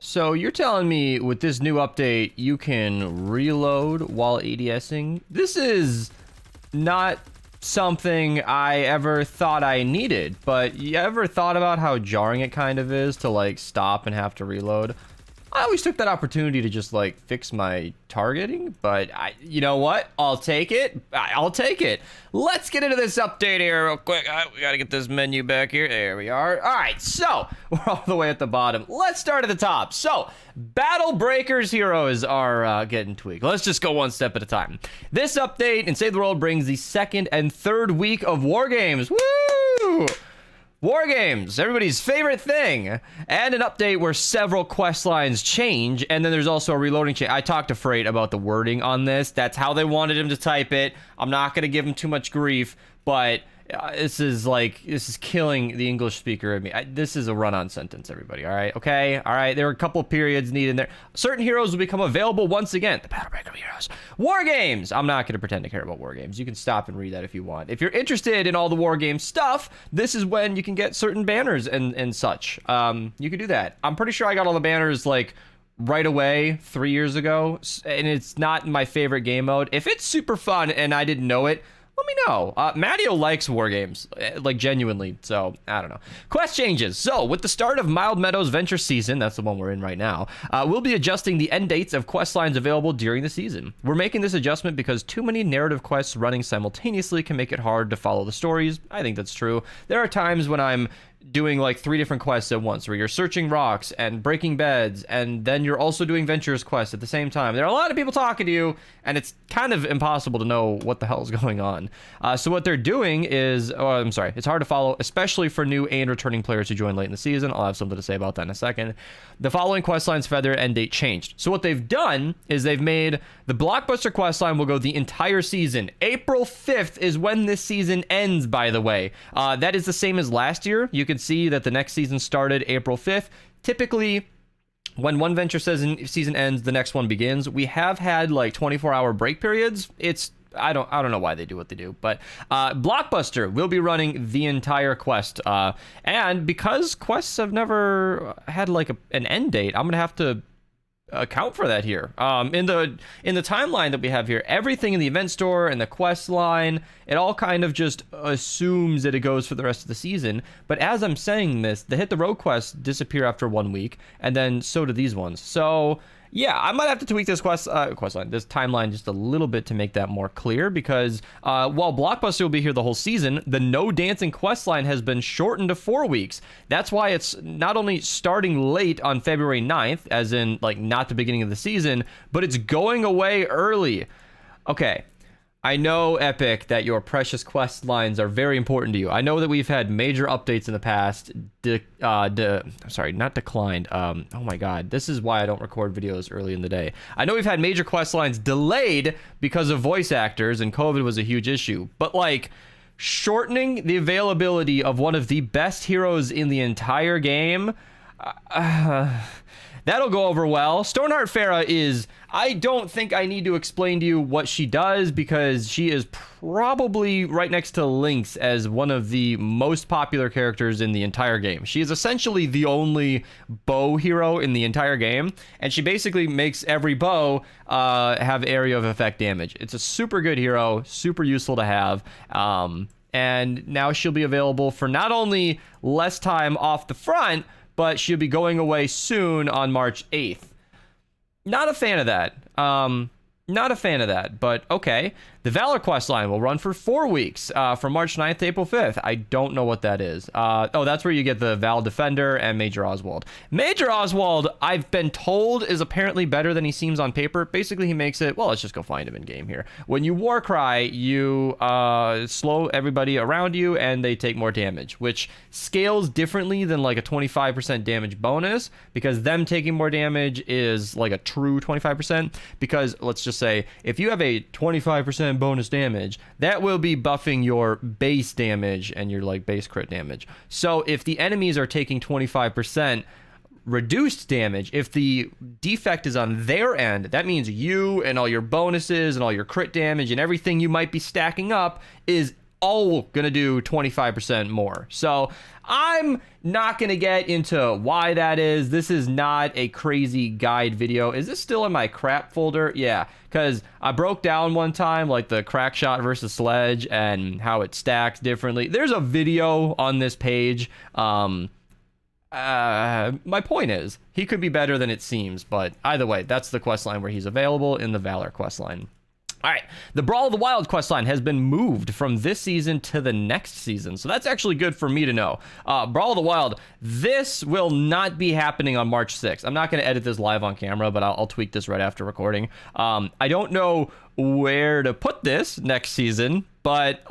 So you're telling me with this new update, you can reload while ADSing? This is not something I ever thought I needed, but you ever thought about how jarring it kind of is to like stop and have to reload? I always took that opportunity to just like fix my targeting, but you know what? I'll take it. I'll take it. Let's get into this update here real quick. We gotta get this menu back here. There we are. All right, so we're all the way at the bottom. Let's start at the top. So Battle Breakers heroes are getting tweaked. Let's just go one step at a time. This update in Save the World brings the second and third week of War Games. Woo! War games, everybody's favorite thing, and an update where several quest lines change, and then there's also a reloading change. I talked to Freight about the wording on this. That's how they wanted him to type it. I'm not going to give him too much grief, but this is killing the English speaker in me. This is a run-on sentence, everybody, all right? Okay? All right, there are a couple periods needed in there. Certain heroes will become available once again. The Battle Breaker heroes. War games! I'm not going to pretend to care about war games. You can stop and read that if you want. If you're interested in all the war game stuff, this is when you can get certain banners and such. You can do that. I'm pretty sure I got all the banners, like, right away 3 years ago, and it's not my favorite game mode. If it's super fun and I didn't know it, let me know. Matteo likes war games, like genuinely, so I don't know. Quest changes. So with the start of Mild Meadows Venture season, that's the one we're in right now, we'll be adjusting the end dates of quest lines available during the season. We're making this adjustment because too many narrative quests running simultaneously can make it hard to follow the stories. I think that's true. There are times when I'm doing like 3 different quests at once, where you're searching rocks and breaking beds, and then you're also doing Ventures quests at the same time. There are a lot of people talking to you, and it's kind of impossible to know what the hell is going on. So what they're doing is, it's hard to follow, especially for new and returning players who join late in the season. I'll have something to say about that in a second. The following quest lines for their end date changed. So what they've done is they've made the Blockbuster quest line will go the entire season. April 5th is when this season ends, by the way. That is the same as last year. You can see that the next season started April 5th. Typically, when one Venture season ends, the next one begins. We have had like 24-hour break periods. I don't know why they do what they do, but Blockbuster will be running the entire quest, and because quests have never had like an end date, I'm gonna have to account for that here. In the timeline that we have here, everything in the event store and the quest line, it all kind of just assumes that it goes for the rest of the season. But as I'm saying this, the Hit the Road quests disappear after 1 week, and then so do these ones. So yeah, I might have to tweak this quest line, this timeline just a little bit to make that more clear, because while Blockbuster will be here the whole season, the No Dancing quest line has been shortened to 4 weeks. That's why it's not only starting late on February 9th, as in like not the beginning of the season, but it's going away early. Okay. I know, Epic, that your precious quest lines are very important to you. I know that we've had major updates in the past. Not declined. Oh my god, this is why I don't record videos early in the day. I know we've had major quest lines delayed because of voice actors, and COVID was a huge issue. But like, shortening the availability of one of the best heroes in the entire game, that'll go over well. STONEHEART FARRAH is, I don't think I need to explain to you what she does, because she is probably right next to Lynx as one of the most popular characters in the entire game. She is essentially the only bow hero in the entire game, and she basically makes every bow have area of effect damage. It's a super good hero, super useful to have. And now she'll be available for not only less time off the front, but she'll be going away soon on March 8th. Not a fan of that. Not a fan of that, but okay. The Valor quest line will run for 4 weeks, from March 9th to April 5th. I don't know what that is. Oh, that's where you get the Val Defender and Major Oswald. Major Oswald, I've been told, is apparently better than he seems on paper. Basically, he makes it, well, let's just go find him in game here. When you war cry, you slow everybody around you, and they take more damage, which scales differently than like a 25% damage bonus, because them taking more damage is like a true 25%, because let's just say, if you have a 25% bonus damage, that will be buffing your base damage and your like base crit damage. So if the enemies are taking 25% reduced damage, if the defect is on their end, that means you and all your bonuses and all your crit damage and everything you might be stacking up is all gonna do 25% more. So I'm not gonna get into why that is. This is not a crazy guide video. Is this still in my crap folder? Yeah, because I broke down one time like the crack shot versus sledge and how it stacks differently. There's a video on this page. My point is, he could be better than it seems, but either way, that's the questline where he's available in the Valor questline. All right, the Brawl of the Wild questline has been moved from this season to the next season, so that's actually good for me to know. Brawl of the Wild, this will not be happening on March 6th. I'm not going to edit this live on camera, but I'll tweak this right after recording. I don't know where to put this next season, but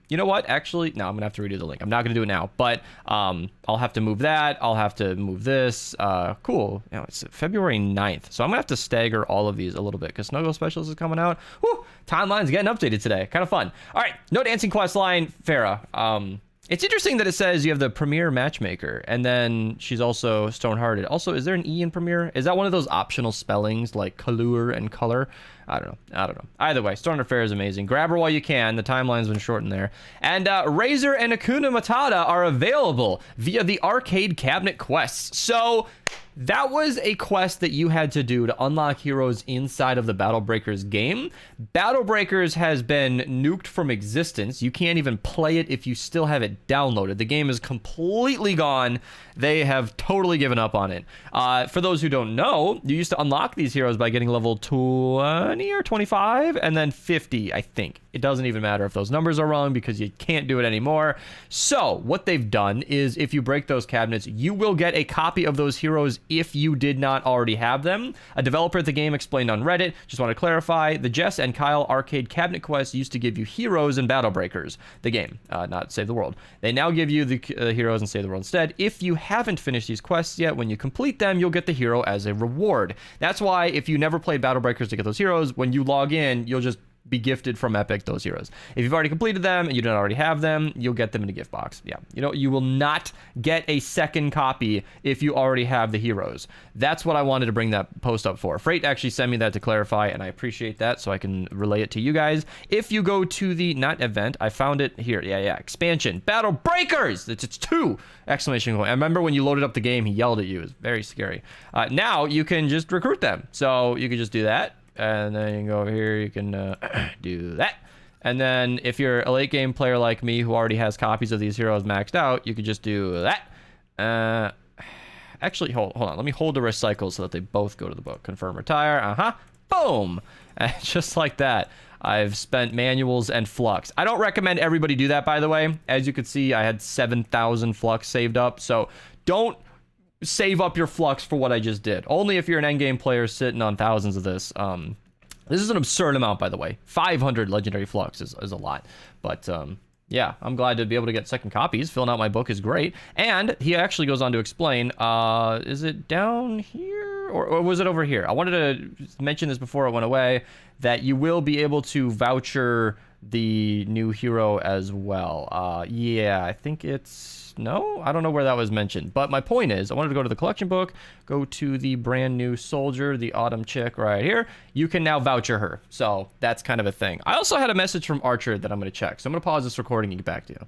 you know what? Actually, no, I'm gonna have to redo the link. I'm not gonna do it now, but I'll have to move that. I'll have to move this. Cool. You know, it's February 9th, so I'm gonna have to stagger all of these a little bit because Snuggle Specialist is coming out. Woo! Timeline's getting updated today. Kind of fun. All right, no dancing quest line. FARRAH. It's interesting that it says you have the Premier Matchmaker, and then she's also Stonehearted. Also, is there an E in Premier? Is that one of those optional spellings like Color and Color? I don't know. Either way, Stoneheart Fair is amazing. Grab her while you can. The timeline's been shortened there. And Razor and Akuna Matata are available via the arcade cabinet quests. So that was a quest that you had to do to unlock heroes inside of the Battle Breakers game. Battle Breakers has been nuked from existence. You can't even play it if you still have it downloaded. The game is completely gone. They have totally given up on it. For those who don't know, you used to unlock these heroes by getting level 20 or 25 and then 50, I think. It doesn't even matter if those numbers are wrong because you can't do it anymore. So what they've done is if you break those cabinets, you will get a copy of those heroes if you did not already have them. A developer at the game explained on Reddit, just want to clarify, the Jess and Kyle arcade cabinet quests used to give you heroes and Battle Breakers, the game, not Save the World. They now give you the heroes and Save the World instead. If you haven't finished these quests yet, when you complete them, you'll get the hero as a reward. That's why if you never played Battle Breakers to get those heroes, when you log in, you'll just be gifted from Epic those heroes. If you've already completed them and you don't already have them, you'll get them in a gift box. Yeah, you know, you will not get a second copy if you already have the heroes. That's what I wanted to bring that post up for. Freight actually sent me that to clarify, and I appreciate that, so I can relay it to you guys. If you go to the, not event, I found it here. Yeah, expansion, Battle Breakers! It's 2! Exclamation point. I remember when you loaded up the game, he yelled at you. It was very scary. Now you can just recruit them. So you can just do that. And then you can go over here, you can do that. And then if you're a late game player like me who already has copies of these heroes maxed out, you could just do that. Actually, hold on. Let me hold the recycle so that they both go to the book. Confirm, retire. Boom. And just like that, I've spent manuals and flux. I don't recommend everybody do that, by the way. As you can see, I had 7,000 flux saved up. So don't save up your flux for what I just did. Only if you're an endgame player sitting on thousands of this. This is an absurd amount, by the way. 500 legendary flux is a lot. But yeah, I'm glad to be able to get second copies. Filling out my book is great. And he actually goes on to explain, is it down here or was it over here? I wanted to mention this before it went away, that you will be able to voucher the new hero as well. Yeah, I think it's... No, I don't know where that was mentioned. But my point is, I wanted to go to the collection book, go to the brand new soldier, the autumn chick right here. You can now voucher her. So that's kind of a thing. I also had a message from Archer that I'm going to check. So I'm going to pause this recording and get back to you.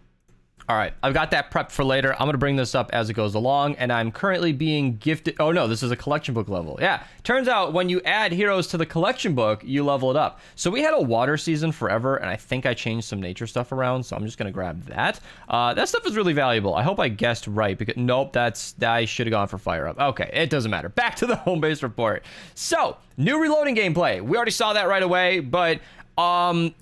All right, I've got that prepped for later. I'm going to bring this up as it goes along, and I'm currently being gifted... Oh, no, this is a collection book level. Yeah, turns out when you add heroes to the collection book, you level it up. So we had a water season forever, and I think I changed some nature stuff around, so I'm just going to grab that. That stuff is really valuable. I hope I guessed right, because... Nope, I should have gone for fire up. Okay, it doesn't matter. Back to the home base report. So, new reloading gameplay. We already saw that right away, but...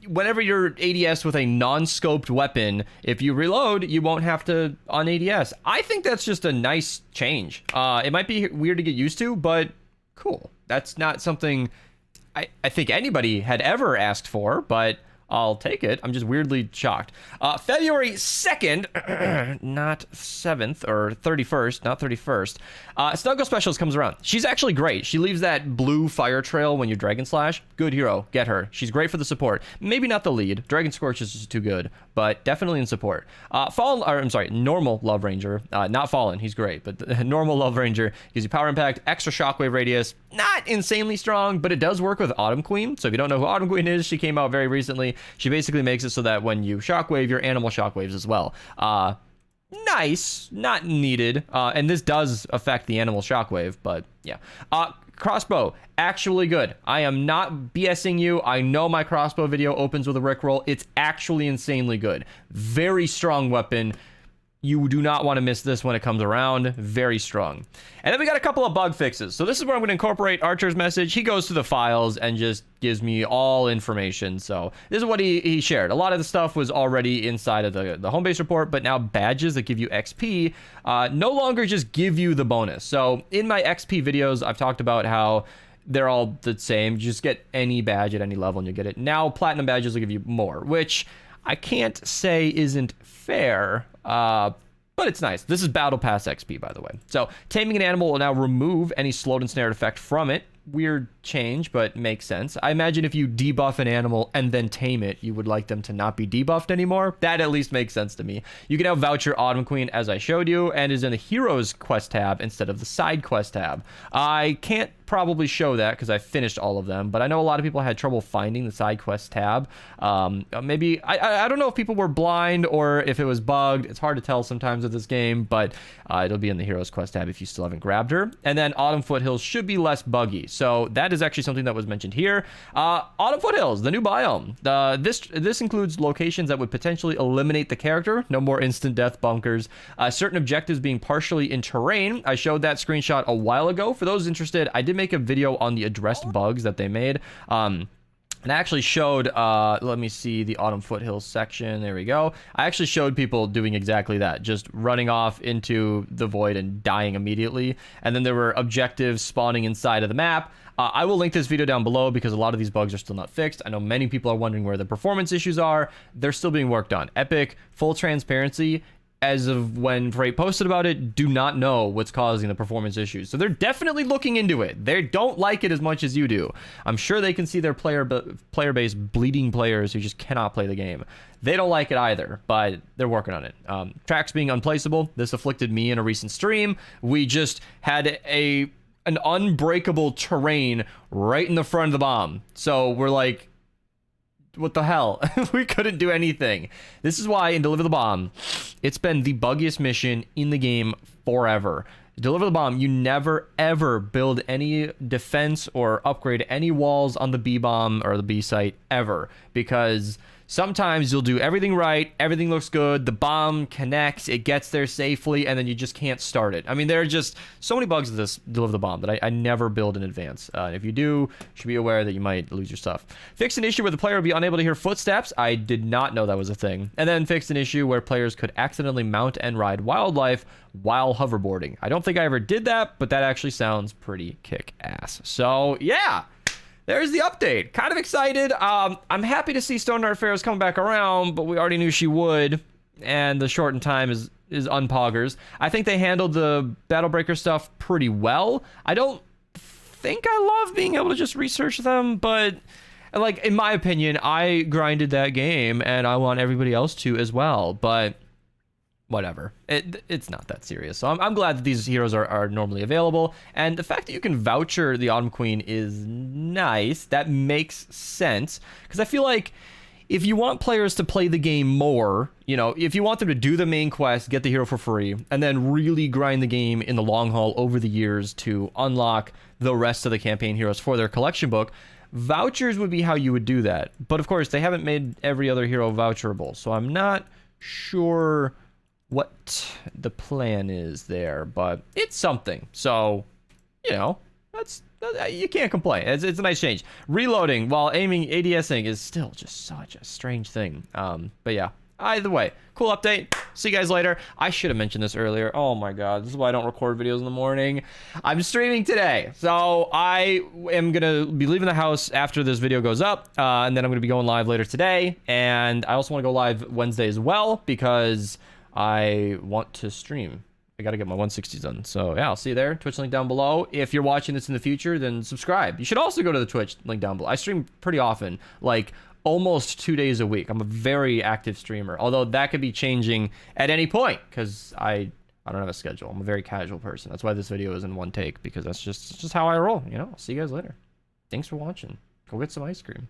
whenever you're ADS with a non-scoped weapon, if you reload, you won't have to on ADS. I think that's just a nice change. It might be weird to get used to, but cool. That's not something I think anybody had ever asked for, but I'll take it. I'm just weirdly shocked. February 2nd, not 7th, or 31st, not 31st, Snuggle Specialist comes around. She's actually great. She leaves that blue fire trail when you Dragon Slash. Good hero. Get her. She's great for the support. Maybe not the lead. Dragon Scorch is just too good, but definitely in support. Normal Love Ranger. Not Fallen. He's great, but the normal Love Ranger gives you power impact, extra shockwave radius. Not insanely strong, but it does work with Autumn Queen. So if you don't know who Autumn Queen is, she came out very recently. She basically makes it so that when you shockwave, your animal shockwaves as well. Nice, not needed. And this does affect the animal shockwave, but yeah. Crossbow, actually good. I am not BSing you. I know my crossbow video opens with a rickroll. It's actually insanely good. Very strong weapon. You do not want to miss this when it comes around. Very strong. And then we got a couple of bug fixes. So this is where I'm going to incorporate Archer's message. He goes through the files and just gives me all information. So this is what he shared. A lot of the stuff was already inside of the home base report, but now badges that give you XP no longer just give you the bonus. So in my XP videos, I've talked about how they're all the same. You just get any badge at any level and you get it. Now platinum badges will give you more, which I can't say isn't fair, but it's nice. This is Battle Pass XP, by the way. So taming an animal will now remove any slowed and snared effect from it. Weird change, but makes sense. I imagine if you debuff an animal and then tame it, you would like them to not be debuffed anymore. That at least makes sense to me. You can now Voucher Autumn Queen, as I showed you, and is in the Heroes quest tab instead of the side quest tab. I can't probably show that because I finished all of them, but I know a lot of people had trouble finding the side quest tab. Maybe I don't know if people were blind or if it was bugged. It's hard to tell sometimes with this game, but it'll be in the Heroes quest tab if you still haven't grabbed her. And then Autumn Foothills should be less buggy. So that is actually something that was mentioned here. Autumn Foothills, the new biome. This includes locations that would potentially eliminate the character. No more instant death bunkers. Certain objectives being partially in terrain. I showed that screenshot a while ago. For those interested, I did make a video on the addressed bugs that they made. And I actually showed, let me see the Autumn Foothills section. There we go. I actually showed people doing exactly that, just running off into the void and dying immediately. And then there were objectives spawning inside of the map. I will link this video down below because a lot of these bugs are still not fixed. I know many people are wondering where the performance issues are. They're still being worked on. Epic, full transparency, as of when Freight posted about it, do not know what's causing the performance issues. So they're definitely looking into it. They don't like it as much as you do. I'm sure they can see their player base bleeding players who just cannot play the game. They don't like it either, but they're working on it. Tracks being unplaceable. This afflicted me in a recent stream. We just had an unbreakable terrain right in the front of the bomb. So we're like, what the hell? We couldn't do anything. This is why in Deliver the Bomb, it's been the buggiest mission in the game forever. Deliver the Bomb, you never ever build any defense or upgrade any walls on the B bomb or the B site ever, because sometimes you'll do everything right, everything looks good, the bomb connects, it gets there safely, and then you just can't start it. I mean, there are just so many bugs with this Deliver the Bomb that I never build in advance. If you do, you should be aware that you might lose your stuff. Fix an issue where the player will be unable to hear footsteps. I did not know that was a thing. And then fix an issue where players could accidentally mount and ride wildlife while hoverboarding. I don't think I ever did that, but that actually sounds pretty kick-ass. So, yeah. There's the update. Kind of excited. I'm happy to see STONEHEART Farrah's coming back around, but we already knew she would, and the shortened time is unpoggers. I think they handled the Battle Breaker stuff pretty well. I don't think I love being able to just research them, but like in my opinion, I grinded that game, and I want everybody else to as well. But whatever, it's not that serious. So I'm glad that these heroes are normally available, and the fact that you can voucher the Autumn Queen is nice. That makes sense, because I feel like if you want players to play the game more, you know, if you want them to do the main quest, get the hero for free, and then really grind the game in the long haul over the years to unlock the rest of the campaign heroes for their collection book, vouchers would be how you would do that. But of course, they haven't made every other hero voucherable, so I'm not sure what the plan is there, but it's something. So, you know, you can't complain. It's a nice change. Reloading while aiming ADSing is still just such a strange thing. But yeah, either way, cool update. See you guys later. I should have mentioned this earlier. Oh my god, this is why I don't record videos in the morning. I'm streaming today, so I am gonna be leaving the house after this video goes up, and then I'm gonna be going live later today, and I also want to go live Wednesday as well because I want to stream. I gotta get my 160s done. So yeah, I'll see you there. Twitch link down below. If you're watching this in the future, then subscribe. You should also go to the Twitch link down below. I stream pretty often, like almost 2 days a week. I'm a very active streamer, although that could be changing at any point because I don't have a schedule. I'm a very casual person. That's why this video is in one take, because that's just how I roll. You know, I'll see you guys later. Thanks for watching. Go get some ice cream.